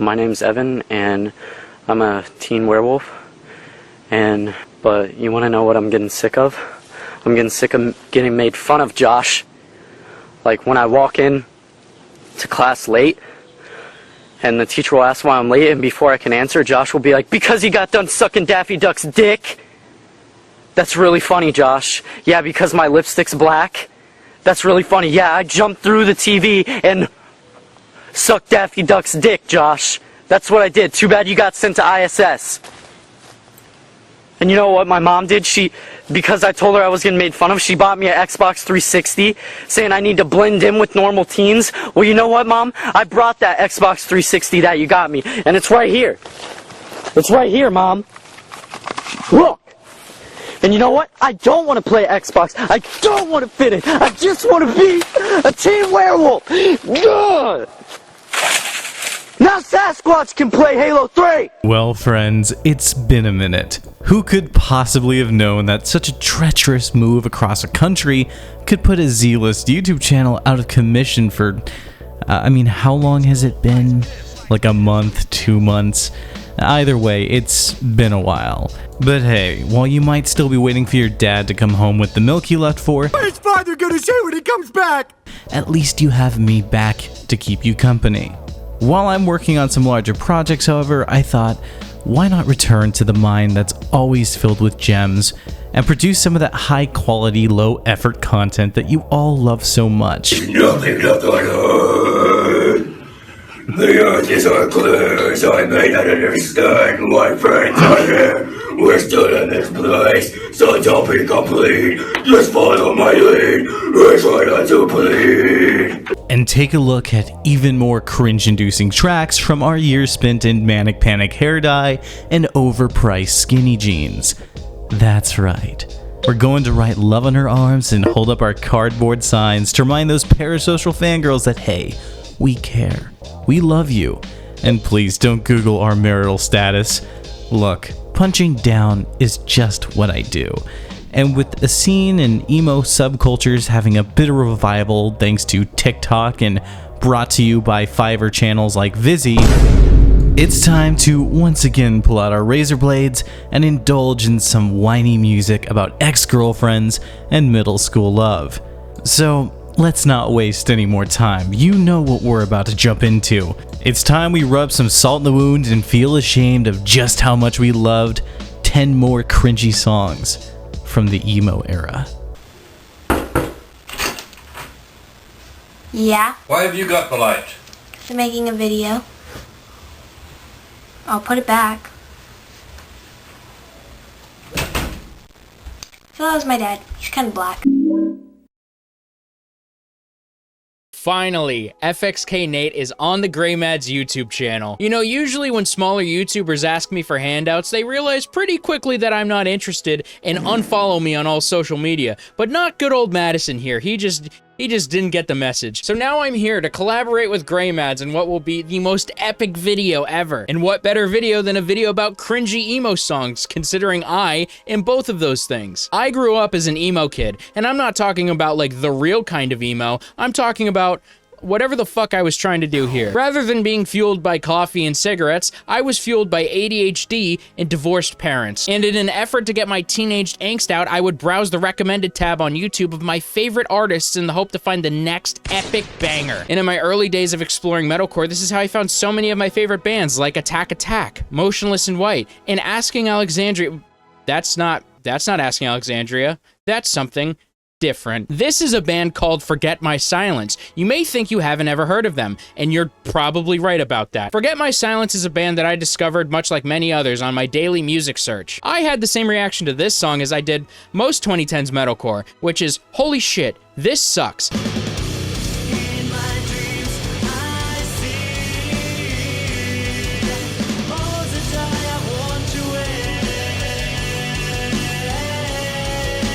My name's Evan, and I'm a teen werewolf. But you want to know what I'm getting sick of? I'm getting sick of getting made fun of, Josh. Like when I walk in to class late, and the teacher will ask why I'm late, and before I can answer, Josh will be like, "Because he got done sucking Daffy Duck's dick." That's really funny, Josh. Yeah, because my lipstick's black. That's really funny. Yeah, I jumped through the TV and sucked Daffy Duck's dick, Josh. That's what I did. Too bad you got sent to ISS. And you know what my mom did? Because I told her I was getting made fun of, she bought me an Xbox 360, saying I need to blend in with normal teens. Well, you know what, Mom? I brought that Xbox 360 that you got me, and it's right here. It's right here, Mom. Look. And you know what? I don't want to play Xbox. I don't want to fit it. I just want to be a teen werewolf. Ugh. Now Sasquatch can play Halo 3! Well, friends, it's been a minute. Who could possibly have known that such a treacherous move across a country could put a zealous YouTube channel out of commission for, how long has it been? Like a month, 2 months? Either way, it's been a while. But hey, while you might still be waiting for your dad to come home with the milk he left for, what is father gonna say when he comes back? At least you have me back to keep you company. While I'm working on some larger projects, however, I thought, why not return to the mine that's always filled with gems and produce some of that high quality, low effort content that you all love so much. Nothing left on earth. The earth is our clues. I may not understand why friends are here. We're still in this place, so don't be complete. Just follow my lead. I try not to bleed. And take a look at even more cringe-inducing tracks from our years spent in manic panic hair dye and overpriced skinny jeans. That's right. We're going to write love on her arms and hold up our cardboard signs to remind those parasocial fangirls that, hey, we care. We love you. And please don't Google our marital status. Look, punching down is just what I do. And with the scene and emo subcultures having a bit of a revival thanks to TikTok and brought to you by Fiverr channels like Vizzy, it's time to once again pull out our razor blades and indulge in some whiny music about ex-girlfriends and middle school love. So let's not waste any more time. You know what we're about to jump into. It's time we rub some salt in the wound and feel ashamed of just how much we loved 10 more cringy songs from the emo era. Yeah? Why have you got the light? I'm making a video. I'll put it back. So that was my dad. He's kind of black. Finally, FXK Nate is on the graymads YouTube channel. You know, usually when smaller YouTubers ask me for handouts, they realize pretty quickly that I'm not interested and unfollow me on all social media. But not good old Madison here. He just didn't get the message. So now I'm here to collaborate with graymads in what will be the most epic video ever. And what better video than a video about cringy emo songs, considering I am both of those things. I grew up as an emo kid, and I'm not talking about like the real kind of emo. I'm talking about whatever the fuck I was trying to do here. Rather than being fueled by coffee and cigarettes, I was fueled by ADHD and divorced parents. And in an effort to get my teenage angst out, I would browse the recommended tab on YouTube of my favorite artists in the hope to find the next epic banger. And in my early days of exploring metalcore, this is how I found so many of my favorite bands like Attack Attack, Motionless in White, and Asking Alexandria. That's not Asking Alexandria. That's something different. This is a band called Forget My Silence. You may think you haven't ever heard of them, and you're probably right about that. Forget My Silence is a band that I discovered, much like many others, on my daily music search. I had the same reaction to this song as I did most 2010s metalcore, which is, holy shit, this sucks.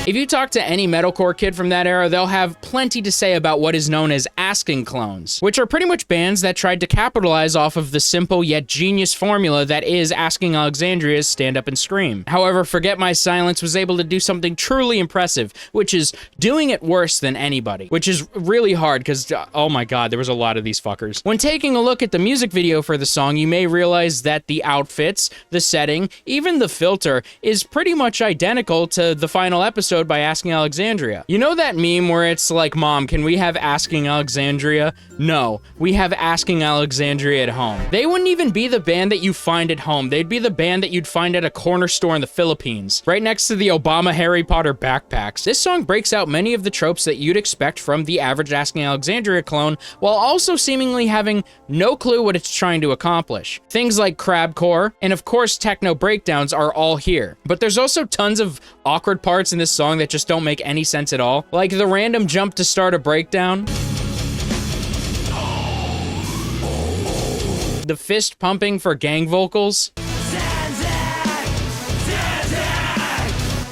If you talk to any metalcore kid from that era, they'll have plenty to say about what is known as asking clones, which are pretty much bands that tried to capitalize off of the simple yet genius formula that is Asking Alexandria's Stand Up and Scream. However, Forget My Silence was able to do something truly impressive, which is doing it worse than anybody, which is really hard because, oh my god, there was a lot of these fuckers. When taking a look at the music video for the song, you may realize that the outfits, the setting, even the filter is pretty much identical to the final episode by Asking Alexandria. You know that meme where it's like, Mom, can we have Asking Alexandria? No, we have Asking Alexandria at home. They wouldn't even be the band that you find at home. They'd be the band that you'd find at a corner store in the Philippines, right next to the Obama Harry Potter backpacks. This song breaks out many of the tropes that you'd expect from the average Asking Alexandria clone, while also seemingly having no clue what it's trying to accomplish. Things like crabcore and of course techno breakdowns are all here, but there's also tons of awkward parts in this song that just don't make any sense at all, like the random jump to start a breakdown, the fist pumping for gang vocals,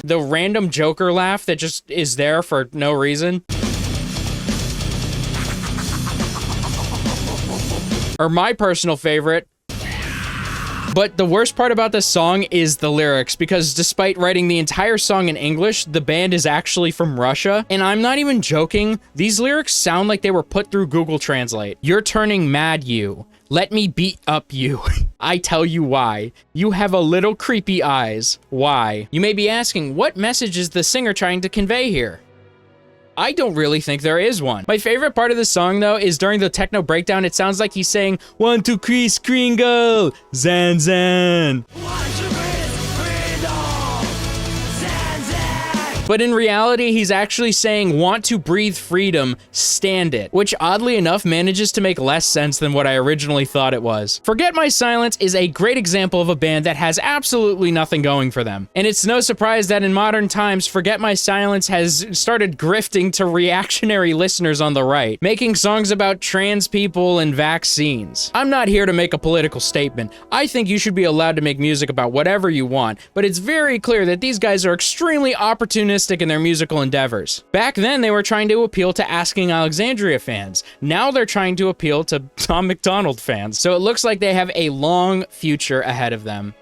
the random Joker laugh that just is there for no reason, or my personal favorite. But the worst part about this song is the lyrics, because despite writing the entire song in English, the band is actually from Russia. And I'm not even joking, these lyrics sound like they were put through Google Translate. You're turning mad, you. Let me beat up you. I tell you why. You have a little creepy eyes. Why? You may be asking, what message is the singer trying to convey here? I don't really think there is one. My favorite part of the song, though, is during the techno breakdown, it sounds like he's saying, 1, 2, 3, Cringey, Zan Zan. But in reality, he's actually saying, want to breathe freedom, stand it, which oddly enough manages to make less sense than what I originally thought it was. Forget My Silence is a great example of a band that has absolutely nothing going for them. And it's no surprise that in modern times, Forget My Silence has started grifting to reactionary listeners on the right, making songs about trans people and vaccines. I'm not here to make a political statement. I think you should be allowed to make music about whatever you want, but it's very clear that these guys are extremely opportunistic in their musical endeavors. Back then, they were trying to appeal to Asking Alexandria fans. Now they're trying to appeal to Tom McDonald fans. So it looks like they have a long future ahead of them.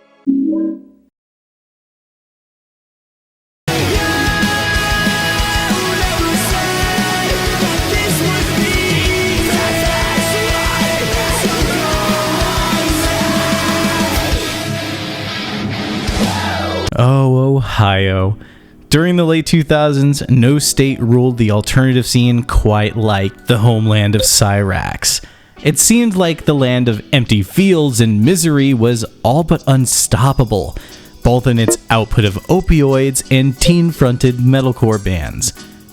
Oh, Ohio. During the late 2000s, no state ruled the alternative scene quite like the homeland of Cyrax. It seemed like the land of empty fields and misery was all but unstoppable, both in its output of opioids and teen-fronted metalcore bands.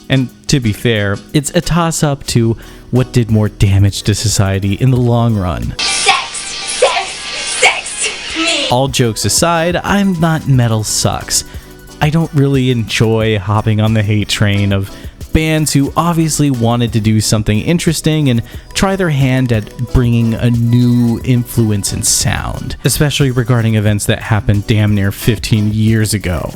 And to be fair, it's a toss-up to what did more damage to society in the long run. All jokes aside, I'm not metal sucks. I don't really enjoy hopping on the hate train of bands who obviously wanted to do something interesting and try their hand at bringing a new influence and sound, especially regarding events that happened damn near 15 years ago.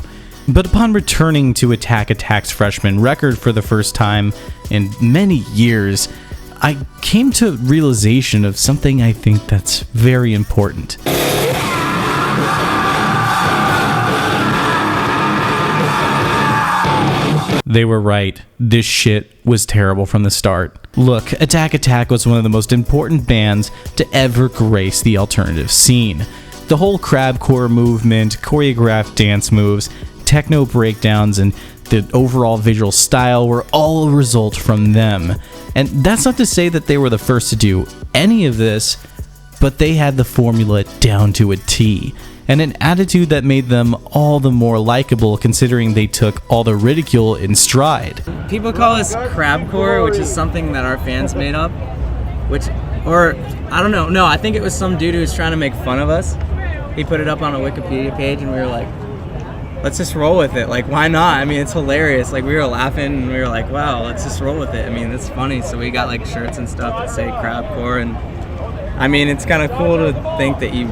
But upon returning to Attack Attack's freshman record for the first time in many years, I came to realization of something I think that's very important. They were right. This shit was terrible from the start. Look, Attack Attack was one of the most important bands to ever grace the alternative scene. The whole crabcore movement, choreographed dance moves, techno breakdowns, and the overall visual style were all a result from them. And that's not to say that they were the first to do any of this, but they had the formula down to a T, and an attitude that made them all the more likable considering they took all the ridicule in stride. People call us crabcore, which is something that our fans made up, I don't know, I think it was some dude who was trying to make fun of us. He put it up on a Wikipedia page and we were like, let's just roll with it, like why not? I mean, it's hilarious. Like we were laughing and we were like, wow, let's just roll with it. I mean, it's funny. So we got like shirts and stuff that say crabcore, and I mean, it's kind of cool to think that you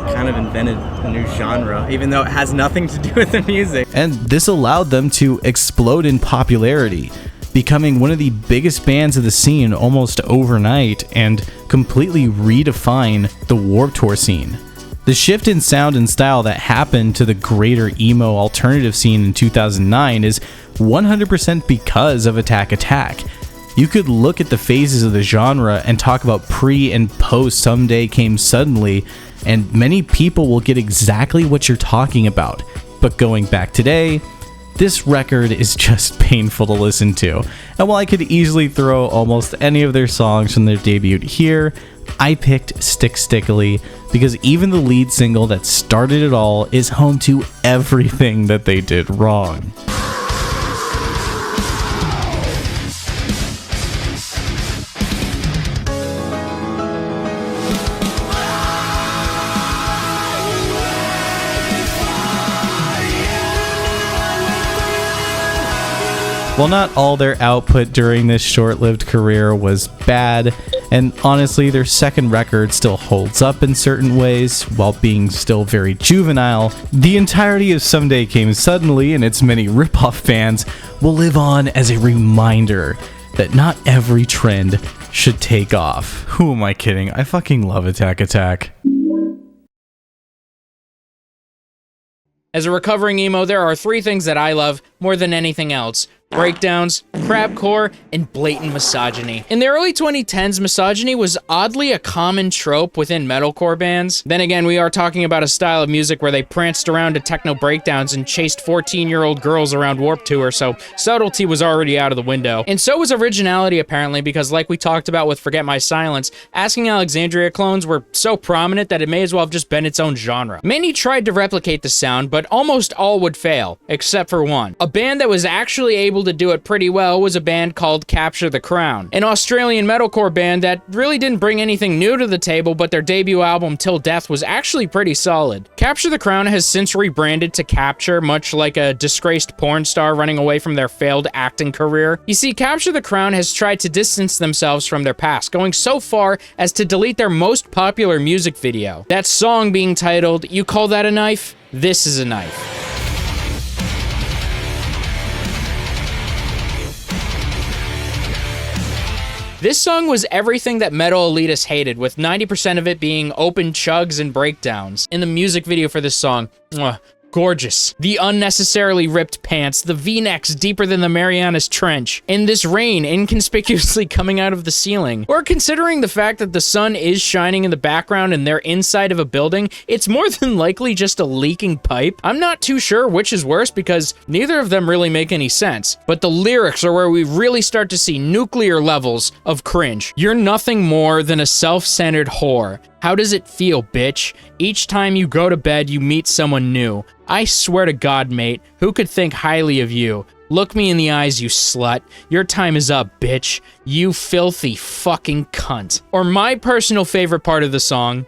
kind of invented a new genre, even though it has nothing to do with the music. And this allowed them to explode in popularity, becoming one of the biggest bands of the scene almost overnight and completely redefine the Warped Tour scene. The shift in sound and style that happened to the greater emo alternative scene in 2009 is 100% because of Attack Attack. You could look at the phases of the genre and talk about pre and post Someday Came Suddenly, and many people will get exactly what you're talking about. But going back today, this record is just painful to listen to. And while I could easily throw almost any of their songs from their debut here, I picked Stick Stickily because even the lead single that started it all is home to everything that they did wrong. While not all their output during this short-lived career was bad, and honestly their second record still holds up in certain ways while being still very juvenile, the entirety of Someday Came Suddenly and its many ripoff fans will live on as a reminder that not every trend should take off. Who am I kidding? I fucking love Attack Attack. As a recovering emo, there are 3 things that I love more than anything else: breakdowns, crabcore, and blatant misogyny. In the early 2010s, misogyny was oddly a common trope within metalcore bands. Then again, we are talking about a style of music where they pranced around to techno breakdowns and chased 14-year-old girls around Warped Tour, so subtlety was already out of the window. And so was originality, apparently, because like we talked about with Forget My Silence, Asking Alexandria clones were so prominent that it may as well have just been its own genre. Many tried to replicate the sound, but almost all would fail, except for one. A band that was actually able to do it pretty well was a band called Capture the Crown, an Australian metalcore band that really didn't bring anything new to the table, but their debut album Till Death was actually pretty solid. Capture the Crown has since rebranded to Capture, much like a disgraced porn star running away from their failed acting career. You see, Capture the Crown has tried to distance themselves from their past, going so far as to delete their most popular music video. That song being titled, "You Call That a Knife? This is a Knife." This song was everything that metal elitists hated, with 90% of it being open chugs and breakdowns. In the music video for this song, gorgeous. The unnecessarily ripped pants, the V-necks deeper than the Marianas Trench, and this rain inconspicuously coming out of the ceiling. Or considering the fact that the sun is shining in the background and they're inside of a building, it's more than likely just a leaking pipe. I'm not too sure which is worse because neither of them really make any sense, but the lyrics are where we really start to see nuclear levels of cringe. You're nothing more than a self-centered whore. How does it feel, bitch? Each time you go to bed, you meet someone new. I swear to God, mate, who could think highly of you? Look me in the eyes, you slut. Your time is up, bitch. You filthy fucking cunt. Or my personal favorite part of the song.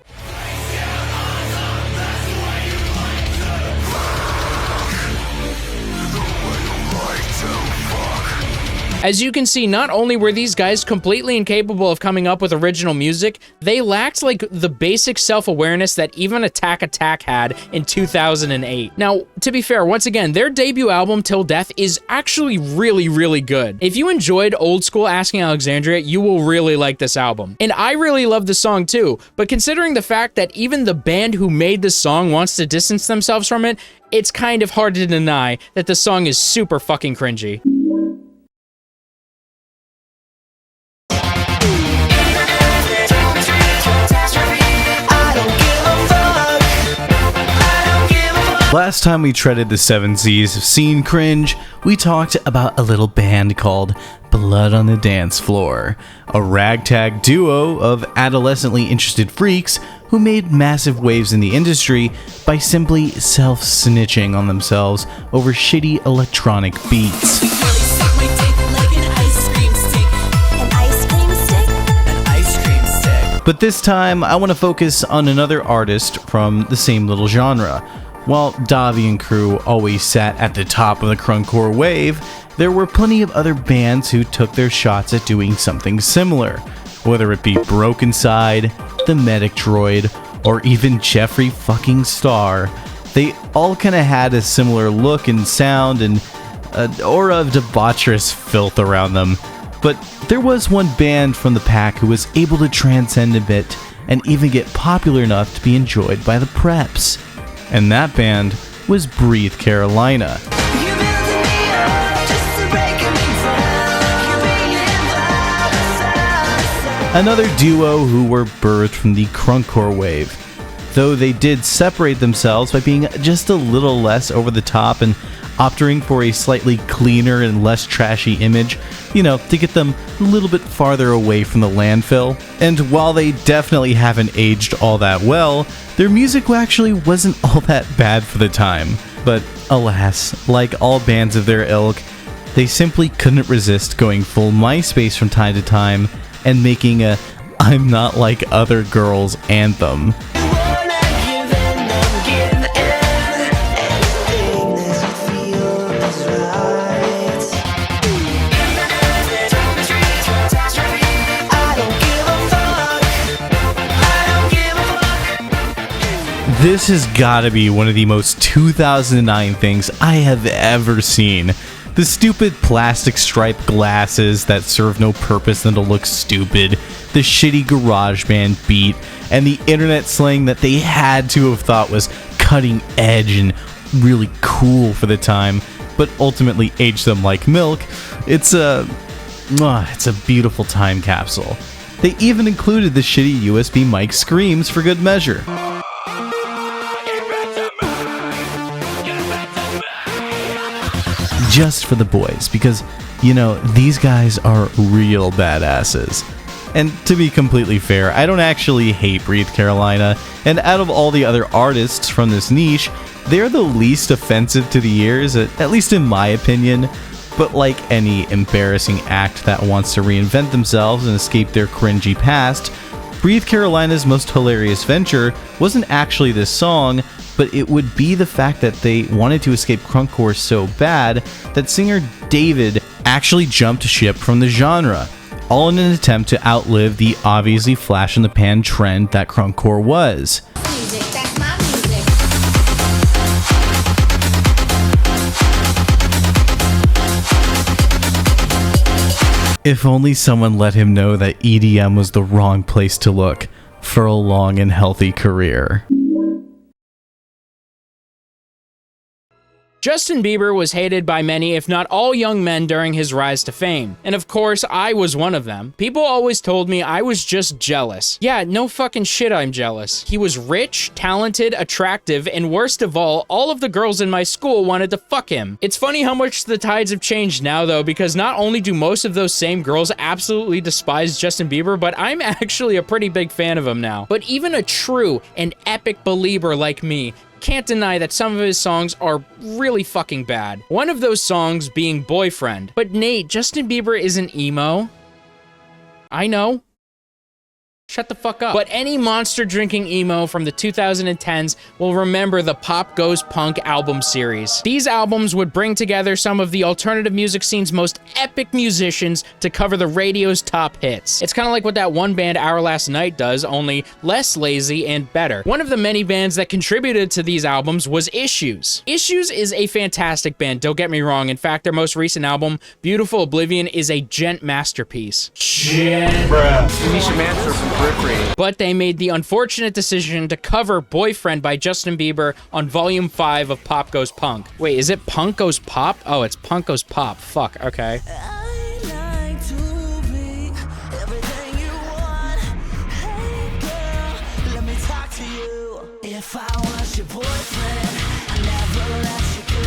As you can see, not only were these guys completely incapable of coming up with original music, they lacked like the basic self-awareness that even Attack Attack had in 2008. Now, to be fair, once again, their debut album Till Death is actually really, really good. If you enjoyed old school Asking Alexandria, you will really like this album. And I really love the song too, but considering the fact that even the band who made this song wants to distance themselves from it, it's kind of hard to deny that the song is super fucking cringy. Last time we treaded the 7 C's of scene cringe, we talked about a little band called Blood on the Dance Floor, a ragtag duo of adolescently interested freaks who made massive waves in the industry by simply self-snitching on themselves over shitty electronic beats. But this time, I want to focus on another artist from the same little genre. While Davi and crew always sat at the top of the crunchcore wave, there were plenty of other bands who took their shots at doing something similar, whether it be Broken Side, The Medic Droid, or even Jeffree fucking Star. They all kind of had a similar look and sound and an aura of debaucherous filth around them. But there was one band from the pack who was able to transcend a bit and even get popular enough to be enjoyed by the preps. And that band was Breathe Carolina. Another duo who were birthed from the crunkcore wave, though they did separate themselves by being just a little less over the top and opting for a slightly cleaner and less trashy image, to get them a little bit farther away from the landfill. And while they definitely haven't aged all that well, their music actually wasn't all that bad for the time. But alas, like all bands of their ilk, they simply couldn't resist going full MySpace from time to time and making a "I'm not like other girls" anthem. This has gotta be one of the most 2009 things I have ever seen. The stupid plastic striped glasses that serve no purpose than to look stupid, the shitty GarageBand beat, and the internet slang that they had to have thought was cutting edge and really cool for the time, but ultimately aged them like milk. It's a beautiful time capsule. They even included the shitty USB mic screams for good measure. Just for the boys, because, these guys are real badasses. And to be completely fair, I don't actually hate Breathe Carolina, and out of all the other artists from this niche, they're the least offensive to the ears, at least in my opinion. But like any embarrassing act that wants to reinvent themselves and escape their cringy past, Breathe Carolina's most hilarious venture wasn't actually this song, but it would be the fact that they wanted to escape crunkcore so bad that singer David actually jumped ship from the genre, all in an attempt to outlive the obviously flash-in-the-pan trend that crunkcore was. If only someone let him know that EDM was the wrong place to look for a long and healthy career. Justin Bieber was hated by many, if not all, young men during his rise to fame. And of course, I was one of them. People always told me I was just jealous. Yeah, no fucking shit, I'm jealous. He was rich, talented, attractive, and worst of all of the girls in my school wanted to fuck him. It's funny how much the tides have changed now though, because not only do most of those same girls absolutely despise Justin Bieber, but I'm actually a pretty big fan of him now. But even a true and epic believer like me can't deny that some of his songs are really fucking bad. One of those songs being Boyfriend. But Nate, Justin Bieber isn't emo. I know. Shut the fuck up. But any monster-drinking emo from the 2010s will remember the Pop Goes Punk album series. These albums would bring together some of the alternative music scene's most epic musicians to cover the radio's top hits. It's kind of like what that one band Our Last Night does, only less lazy and better. One of the many bands that contributed to these albums was Issues. Issues is a fantastic band, don't get me wrong. In fact, their most recent album, Beautiful Oblivion, is a gent masterpiece. Shit. Bruh. Tanisha Mansour from Periphery. But they made the unfortunate decision to cover Boyfriend by Justin Bieber on Volume 5 of Pop Goes Punk. Wait, is it Punk Goes Pop? Oh, it's Punk Goes Pop. Fuck, okay. If I was your boyfriend, I'd never let you go.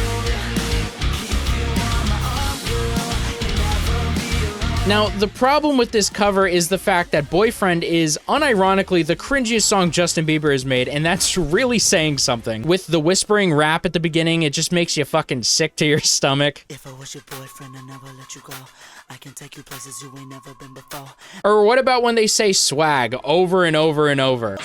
Keep you on my arm, girl. You'll never be alone. Now, the problem with this cover is the fact that Boyfriend is, unironically, the cringiest song Justin Bieber has made, and that's really saying something. With the whispering rap at the beginning, it just makes you fucking sick to your stomach. If I was your boyfriend, I'd never let you go. I can take you places you ain't never been before. Or what about when they say swag over and over and over?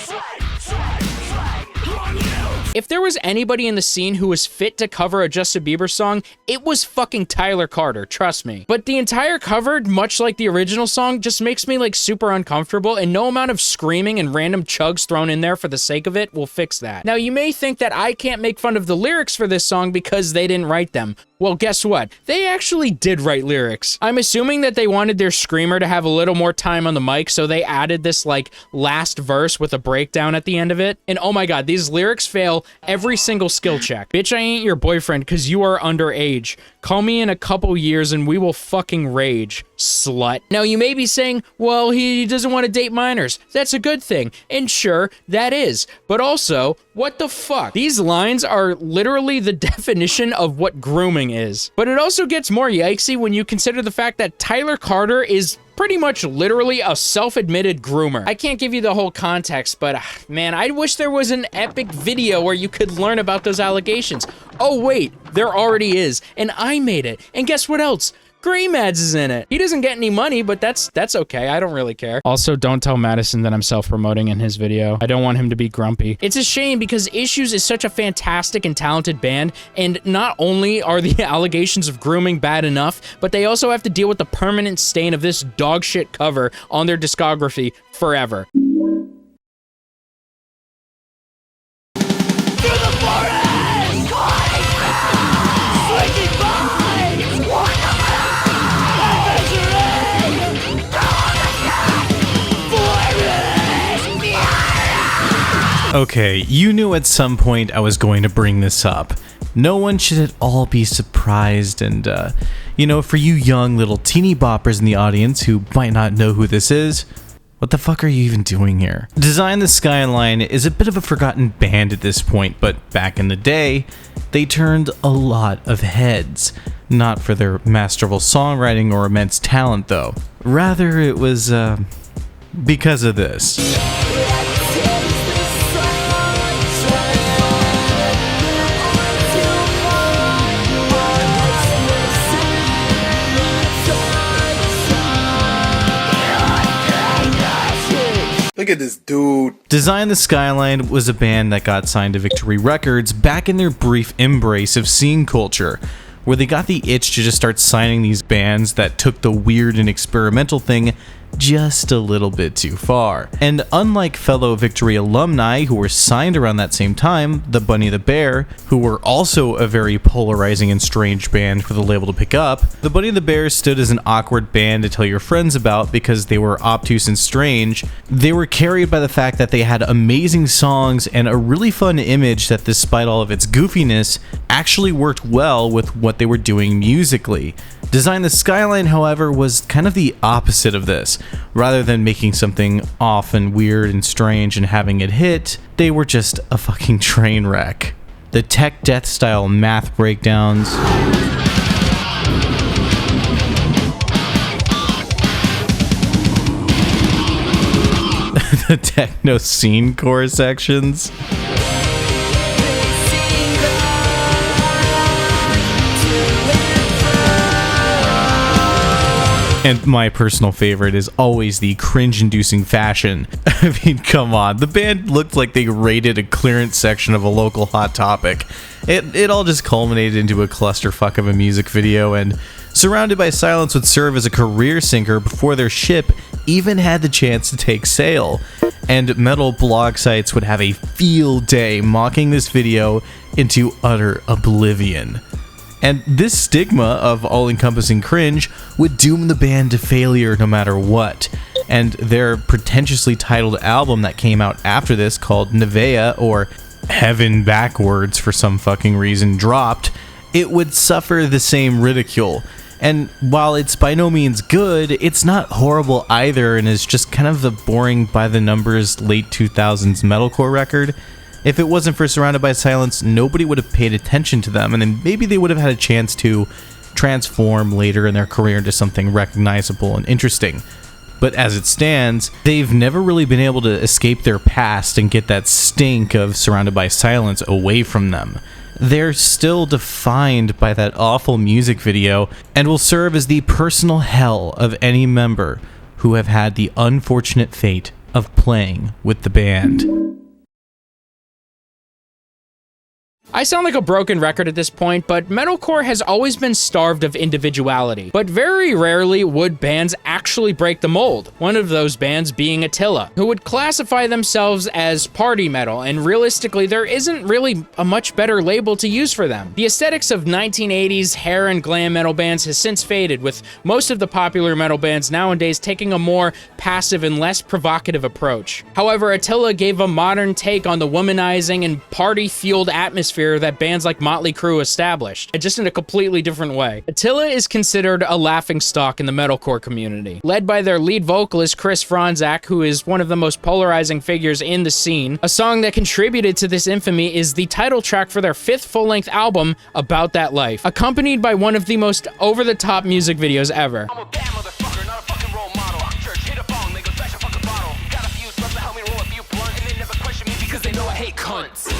If there was anybody in the scene who was fit to cover a Justin Bieber song, it was fucking Tyler Carter, trust me. But the entire cover, much like the original song, just makes me like super uncomfortable, and no amount of screaming and random chugs thrown in there for the sake of it will fix that. Now, you may think that I can't make fun of the lyrics for this song because they didn't write them. Well, guess what? They actually did write lyrics. I'm assuming that they wanted their screamer to have a little more time on the mic, so they added this like last verse with a breakdown at the end of it. And oh my god, these lyrics fail every single skill check. Bitch, I ain't your boyfriend because you are underage. Call me in a couple years and we will fucking rage, slut. Now, you may be saying, well, he doesn't want to date minors. That's a good thing. And sure, that is. But also, what the fuck? These lines are literally the definition of what grooming is. But it also gets more yikesy when you consider the fact that Tyler Carter is pretty much literally a self-admitted groomer. I can't give you the whole context, but man, I wish there was an epic video where you could learn about those allegations. Oh wait, there already is, and I made it. And guess what else? Graymads is in it. He doesn't get any money, but that's okay. I don't really care. Also, don't tell Madison that I'm self-promoting in his video. I don't want him to be grumpy. It's a shame because Issues is such a fantastic and talented band, and not only are the allegations of grooming bad enough, but they also have to deal with the permanent stain of this dog shit cover on their discography forever. Okay, you knew at some point I was going to bring this up. No one should at all be surprised, and you know, for you young little teeny boppers in the audience who might not know who this is, what the fuck are you even doing here? Design the Skyline is a bit of a forgotten band at this point, but back in the day, they turned a lot of heads. Not for their masterful songwriting or immense talent though. Rather, it was because of this. Look at this dude. Design the Skyline was a band that got signed to Victory Records back in their brief embrace of scene culture, where they got the itch to just start signing these bands that took the weird and experimental thing just a little bit too far. And unlike fellow Victory alumni who were signed around that same time, the Bunny the Bear, who were also a very polarizing and strange band for the label to pick up, the Bunny the Bear stood as an awkward band to tell your friends about because they were obtuse and strange. They were carried by the fact that they had amazing songs and a really fun image that, despite all of its goofiness, actually worked well with what they were doing musically. Design the Skyline, however, was kind of the opposite of this. Rather than making something off and weird and strange and having it hit, they were just a fucking train wreck. The tech death style math breakdowns, the techno scene core sections, and my personal favorite is always the cringe-inducing fashion. I mean, come on. The band looked like they raided a clearance section of a local Hot Topic. It all just culminated into a clusterfuck of a music video, and Surrounded by Silence would serve as a career sinker before their ship even had the chance to take sail. And metal blog sites would have a field day mocking this video into utter oblivion. And this stigma of all-encompassing cringe would doom the band to failure no matter what. And their pretentiously titled album that came out after this, called Nevea, or Heaven Backwards for some fucking reason, dropped, it would suffer the same ridicule. And while it's by no means good, it's not horrible either, and is just kind of the boring by-the-numbers late 2000s metalcore record. If it wasn't for Surrounded by Silence, nobody would have paid attention to them, and then maybe they would have had a chance to transform later in their career into something recognizable and interesting. But as it stands, they've never really been able to escape their past and get that stink of Surrounded by Silence away from them. They're still defined by that awful music video and will serve as the personal hell of any member who have had the unfortunate fate of playing with the band. I sound like a broken record at this point, but metalcore has always been starved of individuality. But very rarely would bands actually break the mold. One of those bands being Attila, who would classify themselves as party metal, and realistically, there isn't really a much better label to use for them. The aesthetics of 1980s hair and glam metal bands has since faded, with most of the popular metal bands nowadays taking a more passive and less provocative approach. However, Attila gave a modern take on the womanizing and party-fueled atmosphere that bands like Motley Crue established, just in a completely different way. Attila is considered a laughingstock in the metalcore community. Led by their lead vocalist Chris Franzak, who is one of the most polarizing figures in the scene, a song that contributed to this infamy is the title track for their 5th full-length album, About That Life, accompanied by one of the most over-the-top music videos ever. I'm a bad motherfucker, not a fucking role model. Church, hit a bong, they go smash a fucking bottle. Got a few sluts to help me roll a few blunts, and they never question me because they know I hate cunts.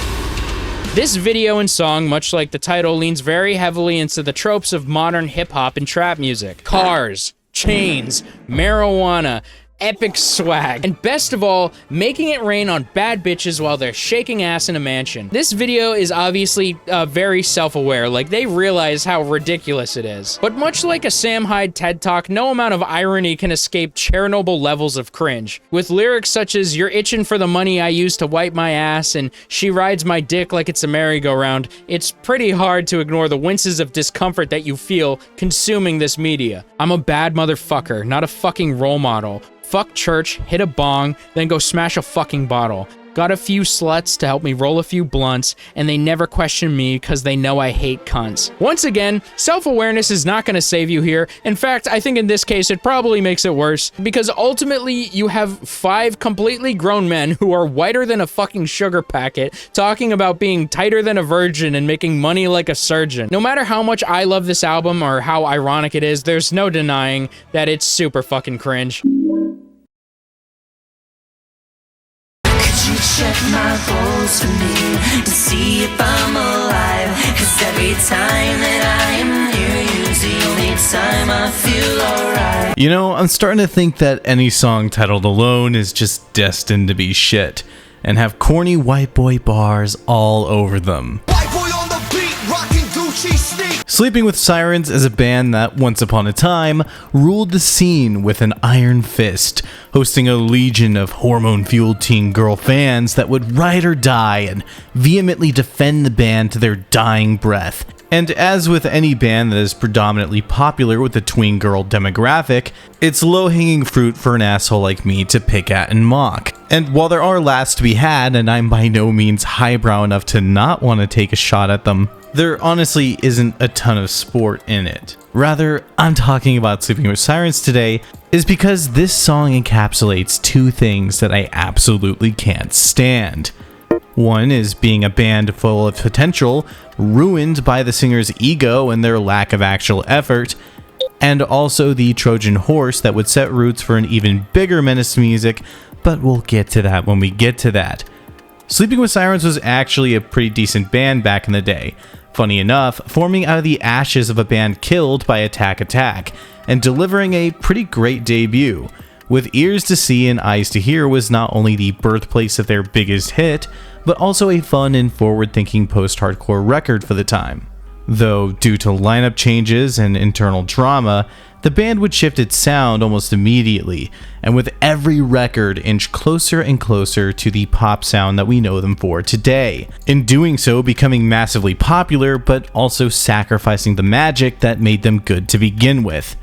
This video and song, much like the title, leans very heavily into the tropes of modern hip-hop and trap music. Cars, chains, marijuana, epic swag, and best of all, making it rain on bad bitches while they're shaking ass in a mansion. This video is obviously very self-aware, like they realize how ridiculous it is. But much like a Sam Hyde TED Talk, no amount of irony can escape Chernobyl levels of cringe. With lyrics such as, "You're itching for the money I use to wipe my ass," and "She rides my dick like it's a merry-go-round," it's pretty hard to ignore the winces of discomfort that you feel consuming this media. I'm a bad motherfucker, not a fucking role model. Fuck church, hit a bong, then go smash a fucking bottle. Got a few sluts to help me roll a few blunts, and they never question me because they know I hate cunts. Once again, self-awareness is not going to save you here. In fact, I think in this case it probably makes it worse, because ultimately you have 5 completely grown men who are whiter than a fucking sugar packet talking about being tighter than a virgin and making money like a surgeon. No matter how much I love this album or how ironic it is, there's no denying that it's super fucking cringe. Check my pulse for me to see if I'm alive. 'Cause every time that I am near you is the only time I feel alright. You know, I'm starting to think that any song titled Alone is just destined to be shit and have corny white boy bars all over them. White boy on the beat, rocking Gucci sneak. Sleeping with Sirens is a band that, once upon a time, ruled the scene with an iron fist, hosting a legion of hormone-fueled teen girl fans that would ride or die and vehemently defend the band to their dying breath. And as with any band that is predominantly popular with the tween girl demographic, it's low-hanging fruit for an asshole like me to pick at and mock. And while there are laughs to be had, and I'm by no means highbrow enough to not want to take a shot at them, there honestly isn't a ton of sport in it. Rather, I'm talking about Sleeping with Sirens today is because this song encapsulates 2 things that I absolutely can't stand. One is being a band full of potential, ruined by the singer's ego and their lack of actual effort, and also the Trojan horse that would set roots for an even bigger menace to music, but we'll get to that when we get to that. Sleeping with Sirens was actually a pretty decent band back in the day. Funny enough, forming out of the ashes of a band killed by Attack Attack, and delivering a pretty great debut. With Ears to See and Eyes to Hear was not only the birthplace of their biggest hit, but also a fun and forward-thinking post-hardcore record for the time. Though, due to lineup changes and internal drama, the band would shift its sound almost immediately, and with every record inch closer and closer to the pop sound that we know them for today. In doing so, becoming massively popular, but also sacrificing the magic that made them good to begin with.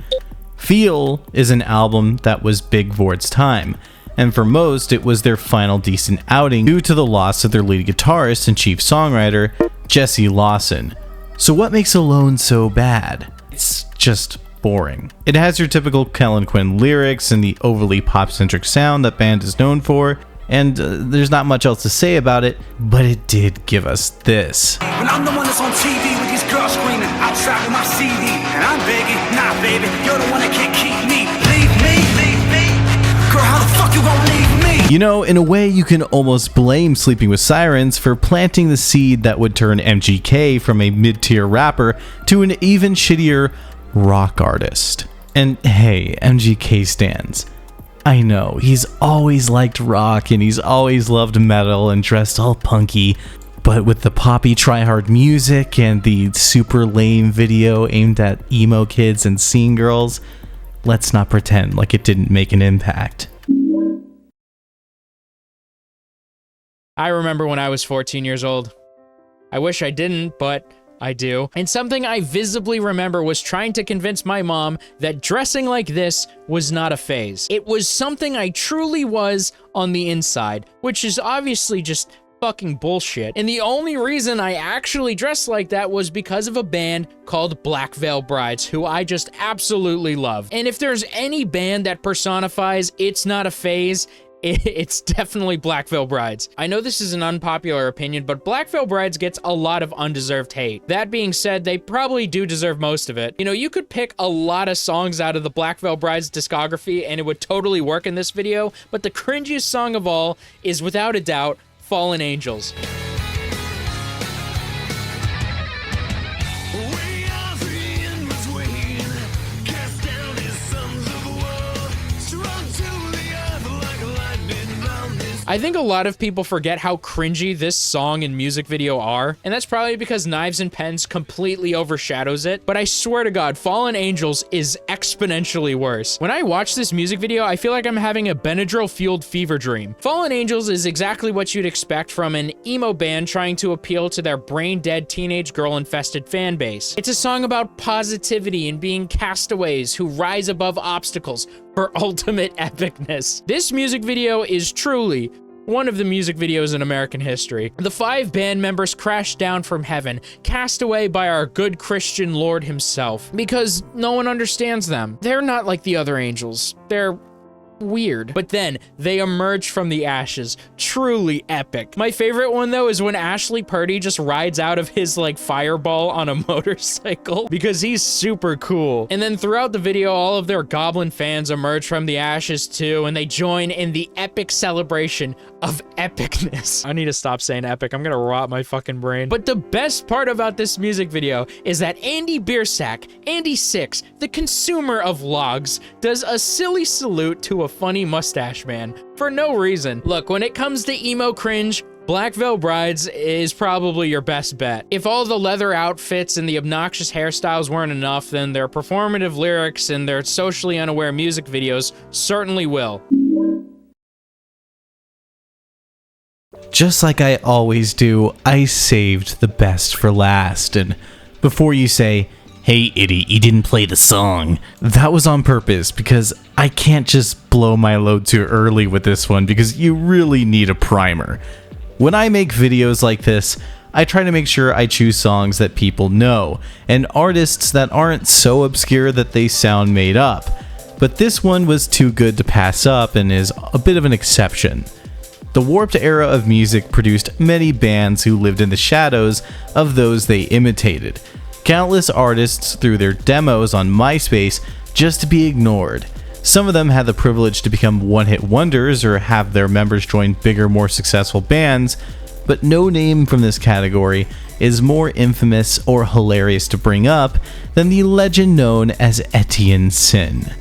Feel is an album that was big for its time, and for most it was their final decent outing due to the loss of their lead guitarist and chief songwriter, Jesse Lawson. So what makes Alone so bad? It's just boring. It has your typical Kellen Quinn lyrics and the overly pop-centric sound that band is known for, and there's not much else to say about it, but it did give us this. When I'm the one that's on TV with these girls screaming, I'll travel my CD, and I'm begging, nah baby, you're the one that can't keep me. Leave me, girl, how the fuck you gonna leave me? You know, in a way you can almost blame Sleeping with Sirens for planting the seed that would turn MGK from a mid-tier rapper to an even shittier rock artist. And hey, MGK stans, I know, he's always liked rock and he's always loved metal and dressed all punky, But with the poppy tryhard music and the super lame video aimed at emo kids and scene girls, let's not pretend like it didn't make an impact. I remember when I was 14 years old. I wish I didn't, but I do. And something I visibly remember was trying to convince my mom that dressing like this was not a phase. It was something I truly was on the inside, which is obviously just fucking bullshit. And the only reason I actually dressed like that was because of a band called Black Veil Brides, who I just absolutely love. And if there's any band that personifies it's not a phase, it's definitely Black Veil Brides. I know this is an unpopular opinion, but Black Veil Brides gets a lot of undeserved hate. That being said, they probably do deserve most of it. You know, you could pick a lot of songs out of the Black Veil Brides discography and it would totally work in this video, but the cringiest song of all is without a doubt Fallen Angels. I think a lot of people forget how cringy this song and music video are, and that's probably because Knives and Pens completely overshadows it, but I swear to God, Fallen Angels is exponentially worse. When I watch this music video, I feel like I'm having a Benadryl-fueled fever dream. Fallen Angels is exactly what you'd expect from an emo band trying to appeal to their brain-dead teenage girl-infested fan base. It's a song about positivity and being castaways who rise above obstacles for ultimate epicness. This music video is truly one of the music videos in American history. The 5 band members crash down from heaven, cast away by our good Christian Lord himself, because no one understands them. They're not like the other angels. They're weird. But then they emerge from the ashes. Truly epic. My favorite one though is when Ashley Purdy just rides out of his like fireball on a motorcycle because he's super cool. And then throughout the video, all of their goblin fans emerge from the ashes too, and they join in the epic celebration of epicness. I need to stop saying epic. I'm gonna rot my fucking brain. But the best part about this music video is that Andy Biersack, Andy Six, the consumer of logs, does a silly salute to a funny mustache man for no reason. Look, when it comes to emo cringe, Black Veil Brides is probably your best bet. If all the leather outfits and the obnoxious hairstyles weren't enough, then their performative lyrics and their socially unaware music videos certainly will. Just like I always do, I saved the best for last, and before you say, "Hey idiot, you didn't play the song," that was on purpose because I can't just blow my load too early with this one because you really need a primer. When I make videos like this, I try to make sure I choose songs that people know and artists that aren't so obscure that they sound made up. But this one was too good to pass up and is a bit of an exception. The warped era of music produced many bands who lived in the shadows of those they imitated. Countless artists threw their demos on MySpace just to be ignored. Some of them had the privilege to become one-hit wonders or have their members join bigger, more successful bands, but no name from this category is more infamous or hilarious to bring up than the legend known as Etienne Sin.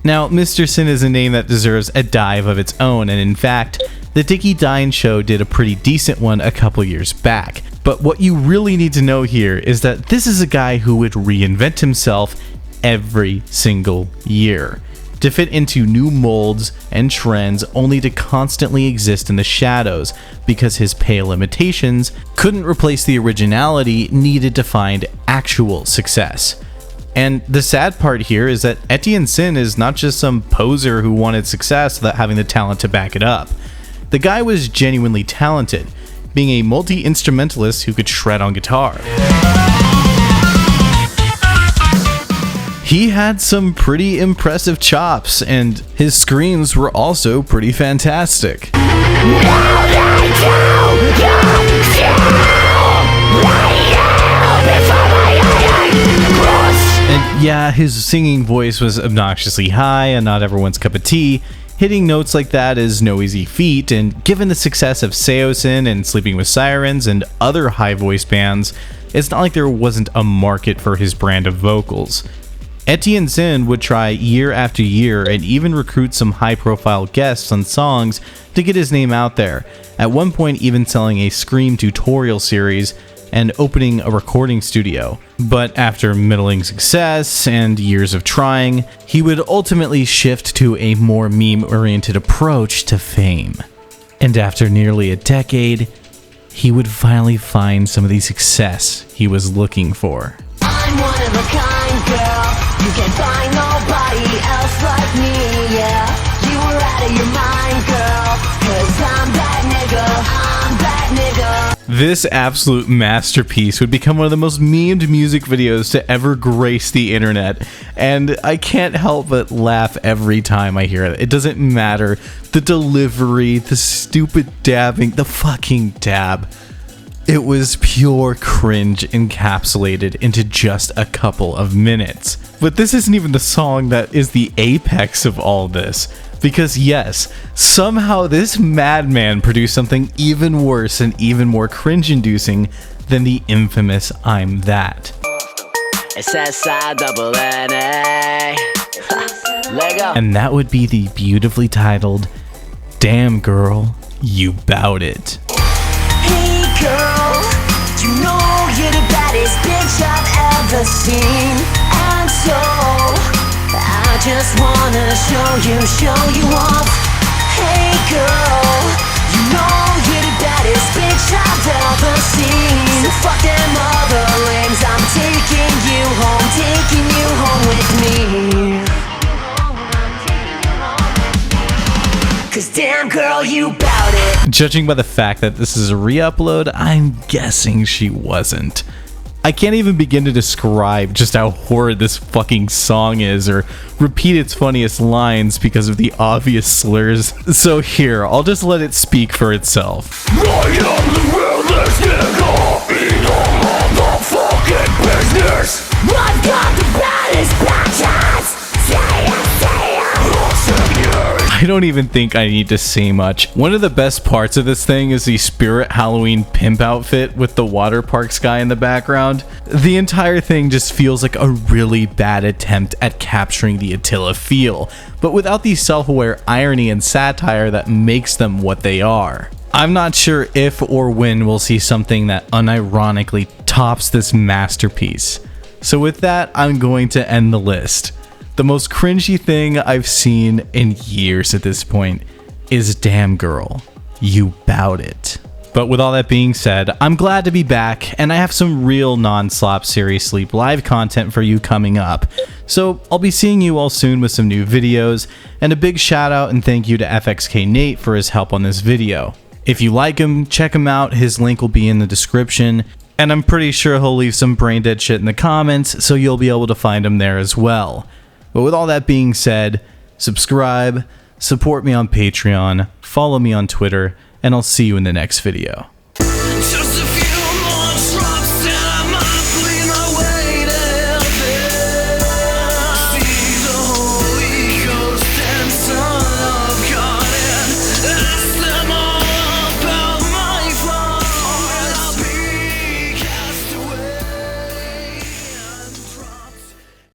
Now, Mr. Sin is a name that deserves a dive of its own, and in fact, the Dickie Dine Show did a pretty decent one a couple years back. But what you really need to know here is that this is a guy who would reinvent himself every single year to fit into new molds and trends, only to constantly exist in the shadows because his pale imitations couldn't replace the originality needed to find actual success. And the sad part here is that Etienne Sin is not just some poser who wanted success without having the talent to back it up. The guy was genuinely talented, being a multi-instrumentalist who could shred on guitar. He had some pretty impressive chops, and his screams were also pretty fantastic. And yeah, his singing voice was obnoxiously high and not everyone's cup of tea. Hitting notes like that is no easy feat, and given the success of Sin and Sleeping with Sirens and other high voice bands, it's not like there wasn't a market for his brand of vocals. Etienne Sin would try year after year and even recruit some high-profile guests on songs to get his name out there, at one point even selling a Scream tutorial series and opening a recording studio. But after middling success and years of trying, he would ultimately shift to a more meme-oriented approach to fame. And after nearly a decade, he would finally find some of the success he was looking for. I'm one of a kind, girl. You can't find nobody else like me, yeah. You were out of your mind, girl. 'Cause I'm that nigga. This absolute masterpiece would become one of the most memed music videos to ever grace the internet, and I can't help but laugh every time I hear it. It doesn't matter. The delivery, the stupid dabbing, the fucking dab. It was pure cringe encapsulated into just a couple of minutes. But this isn't even the song that is the apex of all this. Because yes, somehow this madman produced something even worse and even more cringe-inducing than the infamous I'm That. It's S-I-double-N-A. Lego. And that would be the beautifully titled, Damn Girl, You Bout It. Hey girl, you know you're the baddest bitch I've ever seen. And so, I just wanna show you off. Hey girl, you know you're the baddest bitch I've ever seen. So fuck them other lames, I'm taking you home with me. 'Cause damn girl, you bout it. Judging by the fact that this is a re-upload, I'm guessing she wasn't. I can't even begin to describe just how horrid this fucking song is or repeat its funniest lines because of the obvious slurs. So here, I'll just let it speak for itself. I am the realest nigga in all of the fucking business. I've got the baddest bitches. Say it. I don't even think I need to say much. One of the best parts of this thing is the Spirit Halloween pimp outfit with the water park sky in the background. The entire thing just feels like a really bad attempt at capturing the Attila feel, but without the self-aware irony and satire that makes them what they are. I'm not sure if or when we'll see something that unironically tops this masterpiece. So with that, I'm going to end the list. The most cringy thing I've seen in years at this point is Damn Girl, You Bout It. But with all that being said, I'm glad to be back, and I have some real non-slop Serious Sleep live content for you coming up. So I'll be seeing you all soon with some new videos, and a big shout out and thank you to FXK Nate for his help on this video. If you like him, check him out, his link will be in the description, and I'm pretty sure he'll leave some brain dead shit in the comments, so you'll be able to find him there as well. But with all that being said, subscribe, support me on Patreon, follow me on Twitter, and I'll see you in the next video.